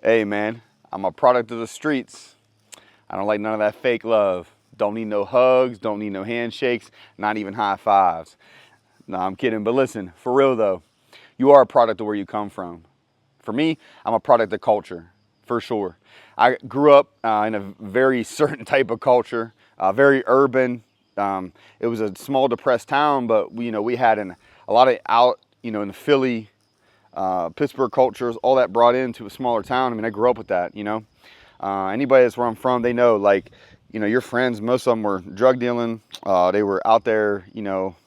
Hey man, I'm a product of the streets. I don't like none of that fake love. Don't need no hugs, don't need no handshakes, not even high fives. No, I'm kidding, but listen, for real though, you are a product of where you come from. For me, I'm a product of culture, for sure. I grew up in a very certain type of culture, very urban. It was a small, depressed town, but we had a lot of out, in the Philly, Pittsburgh cultures, all that brought into a smaller town. I mean, I grew up with that. Anybody that's where I'm from, they know, like, your friends, most of them were drug dealing. They were out there,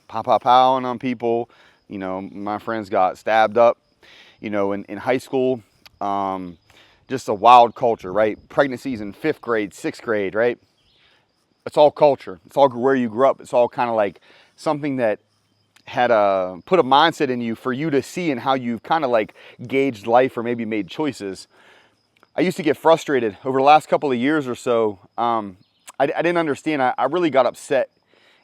powing on people. My friends got stabbed up, in high school. Just a wild culture, right? Pregnancies in 5th grade, 6th grade, right? It's all culture. It's all where you grew up. It's all kind of like something that had put a mindset in you for you to see and how you've kind of like gauged life or maybe made choices. I used to get frustrated over the last couple of years or so. I didn't understand. I really got upset,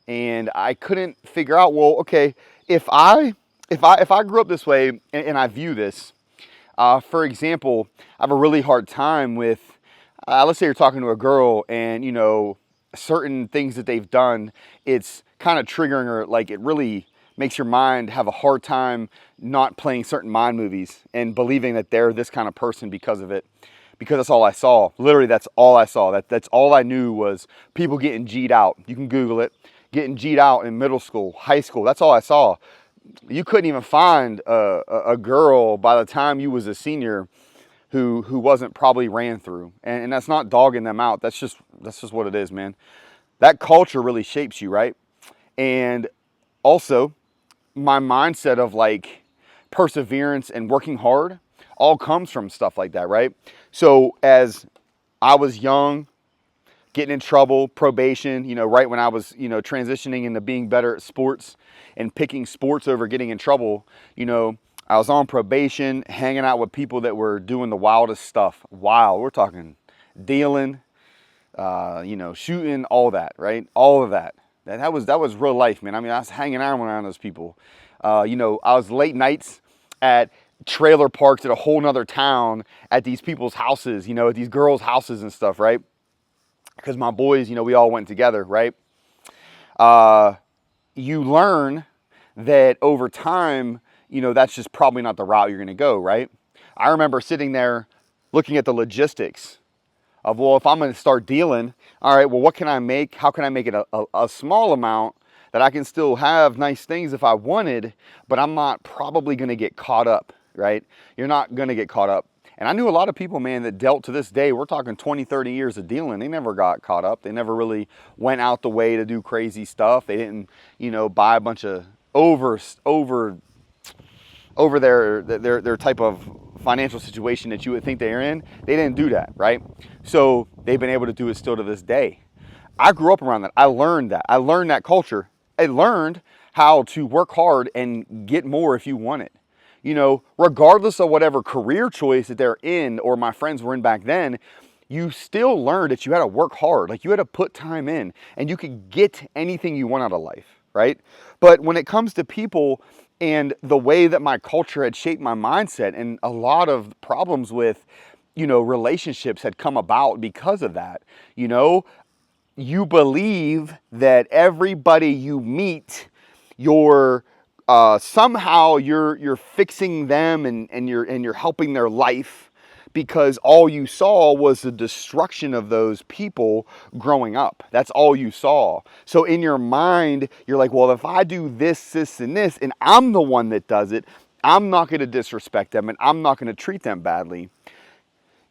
and I couldn't figure out. Well, okay, if I grew up this way and I view this, for example, I have a really hard time with. Let's say you're talking to a girl, and certain things that they've done, it's kind of triggering her. Like it really makes your mind have a hard time not playing certain mind movies and believing that they're this kind of person because of it. Because that's all I saw. Literally, that's all I saw. That's all I knew was people getting G'd out. You can Google it. Getting G'd out in middle school, high school. That's all I saw. You couldn't even find a girl by the time you was a senior who wasn't probably ran through. And that's not dogging them out. That's just what it is, man. That culture really shapes you, right? And also, my mindset of like perseverance and working hard all comes from stuff like that, right? So as I was young, getting in trouble, probation, right when I was, transitioning into being better at sports and picking sports over getting in trouble, I was on probation, hanging out with people that were doing the wildest stuff. Wild. We're talking dealing, shooting, all that, right? All of that. That was real life, man. I mean, I was hanging out around those people. I was late nights at trailer parks at a whole nother town at these people's houses, at these girls' houses and stuff, right? Because my boys, we all went together, right? You learn that over time, that's just probably not the route you're going to go, right? I remember sitting there looking at the logistics of, well, if I'm going to start dealing, all right, well, what can I make? How can I make it a small amount that I can still have nice things if I wanted, but I'm not probably going to get caught up, right? You're not going to get caught up. And I knew a lot of people, man, that dealt to this day. We're talking 20, 30 years of dealing. They never got caught up. They never really went out the way to do crazy stuff. They didn't, buy a bunch of over their type of financial situation that you would think they're in. They didn't do that, right? So they've been able to do it still to this day. I grew up around that. I learned that. I learned that culture. I learned how to work hard and get more if you want it. Regardless of whatever career choice that they're in or my friends were in back then, you still learned that you had to work hard. Like you had to put time in and you could get anything you want out of life, right? But when it comes to people and the way that my culture had shaped my mindset, and a lot of problems with, relationships had come about because of that, you believe that everybody you meet, somehow you're fixing them and you're helping their life because all you saw was the destruction of those people growing up. That's all you saw. So in your mind, you're like, well, if I do this, this, and this, and I'm the one that does it, I'm not going to disrespect them and I'm not going to treat them badly.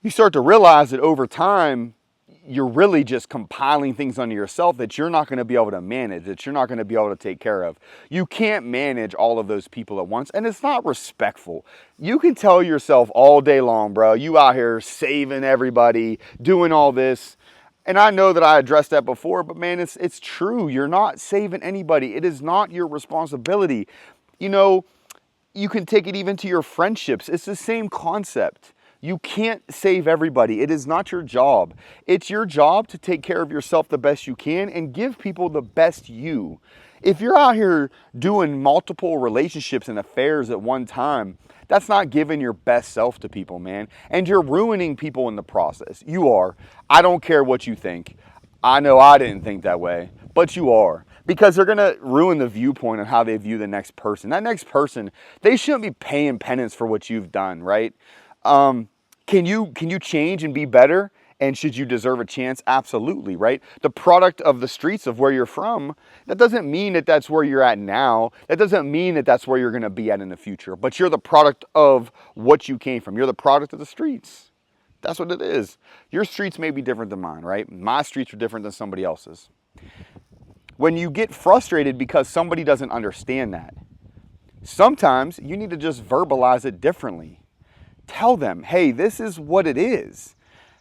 You start to realize that over time, you're really just compiling things onto yourself that you're not going to be able to manage, that you're not going to be able to take care of. You can't manage all of those people at once, and it's not respectful. You can tell yourself all day long, bro, you out here saving everybody, doing all this. And I know that I addressed that before, but man, it's true. You're not saving anybody. It is not your responsibility. You can take it even to your friendships. It's the same concept. You can't save everybody. It is not your job. It's your job to take care of yourself the best you can and give people the best you. If you're out here doing multiple relationships and affairs at one time, that's not giving your best self to people, man. And you're ruining people in the process. You are. I don't care what you think. I know I didn't think that way, but you are. Because they're going to ruin the viewpoint on how they view the next person. That next person, they shouldn't be paying penance for what you've done, right? Can you change and be better? And should you deserve a chance? Absolutely, right? The product of the streets of where you're from, that doesn't mean that that's where you're at now. That doesn't mean that that's where you're going to be at in the future. But you're the product of what you came from. You're the product of the streets. That's what it is. Your streets may be different than mine, right? My streets are different than somebody else's. When you get frustrated because somebody doesn't understand that, sometimes you need to just verbalize it differently. Tell them, hey, this is what it is.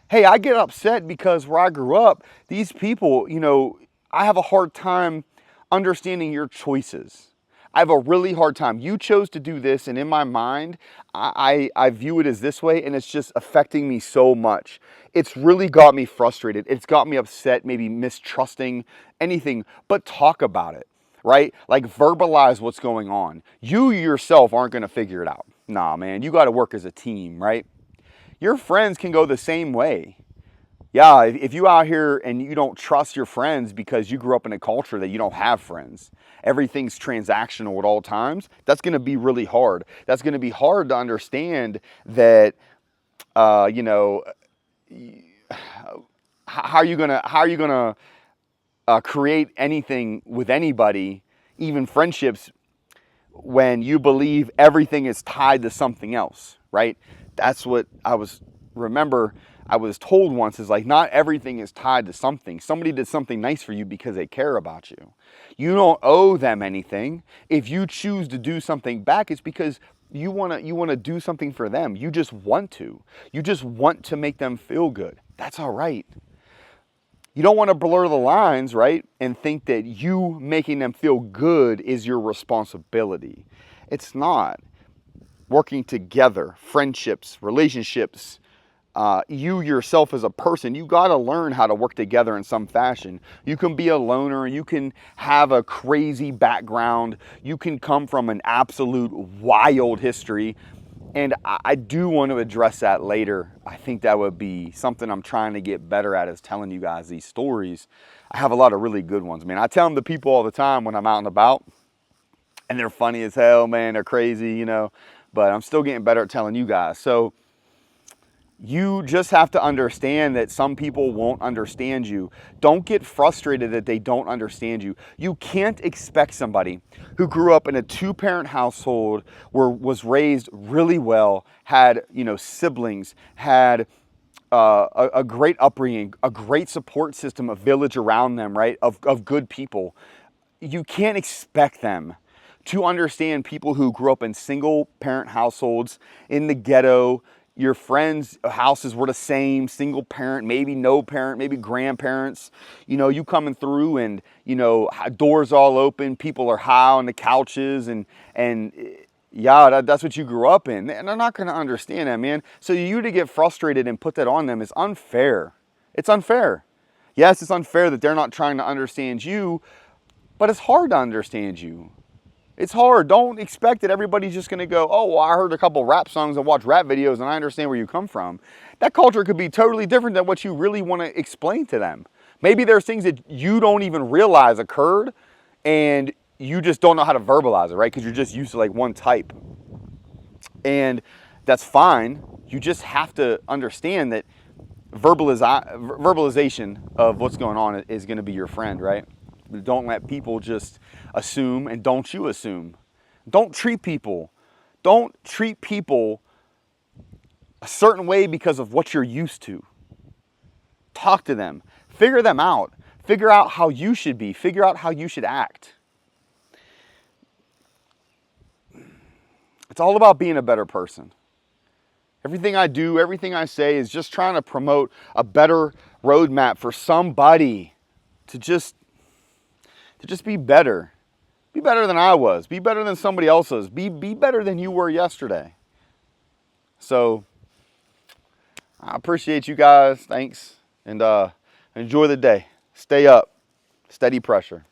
Hey, I get upset because where I grew up, these people, I have a hard time understanding your choices. I have a really hard time. You chose to do this, and in my mind, I view it as this way, and it's just affecting me so much. It's really got me frustrated. It's got me upset, maybe mistrusting anything, but talk about it, right? Like verbalize what's going on. You yourself aren't going to figure it out. Nah, man, you got to work as a team, right? Your friends can go the same way. Yeah, if you out here and you don't trust your friends because you grew up in a culture that you don't have friends, everything's transactional at all times, that's going to be really hard. That's going to be hard to understand that, how are you gonna create anything with anybody, even friendships, when you believe everything is tied to something else, right? That's what I was told once, is like, not everything is tied to something. Somebody did something nice for you because they care about you. You don't owe them anything. If you choose to do something back, it's because you want to do something for them. You just want to. You just want to make them feel good. That's all right. You don't want to blur the lines, right? And think that you making them feel good is your responsibility. It's not. Working together, friendships, relationships, you yourself as a person, you got to learn how to work together in some fashion. You can be a loner, you can have a crazy background, you can come from an absolute wild history, and I do want to address that later. I think that would be something I'm trying to get better at, is telling you guys these stories. I have a lot of really good ones, man. I tell them to people all the time when I'm out and about, and they're funny as hell, man. They're crazy, but I'm still getting better at telling you guys. So you just have to understand that some people won't understand you. Don't get frustrated that they don't understand you. You can't expect somebody who grew up in a 2-parent household, was raised really well, had siblings, had a great upbringing, a great support system, a village around them, right, of good people. You can't expect them to understand people who grew up in single-parent households, in the ghetto. Your friends' houses were the same, single parent, maybe no parent, maybe grandparents. You coming through and, doors all open, people are high on the couches, and yeah, that's what you grew up in. And they're not going to understand that, man. So you to get frustrated and put that on them is unfair. It's unfair. Yes, it's unfair that they're not trying to understand you, but it's hard to understand you. It's hard. Don't expect that everybody's just going to go, oh, well, I heard a couple rap songs and watch rap videos and I understand where you come from. That culture could be totally different than what you really want to explain to them. Maybe there's things that you don't even realize occurred and you just don't know how to verbalize it, right? Because you're just used to like one type. And that's fine. You just have to understand that verbalization of what's going on is going to be your friend, right? Don't let people just assume, and don't you assume. Don't treat people a certain way because of what you're used to. Talk to them. Figure them out. Figure out how you should be. Figure out how you should act. It's all about being a better person. Everything I do, everything I say is just trying to promote a better roadmap for somebody to just be better. Be better than I was. Be better than somebody else was. Be better than you were yesterday. So, I appreciate you guys. Thanks. And enjoy the day. Stay up. Steady pressure.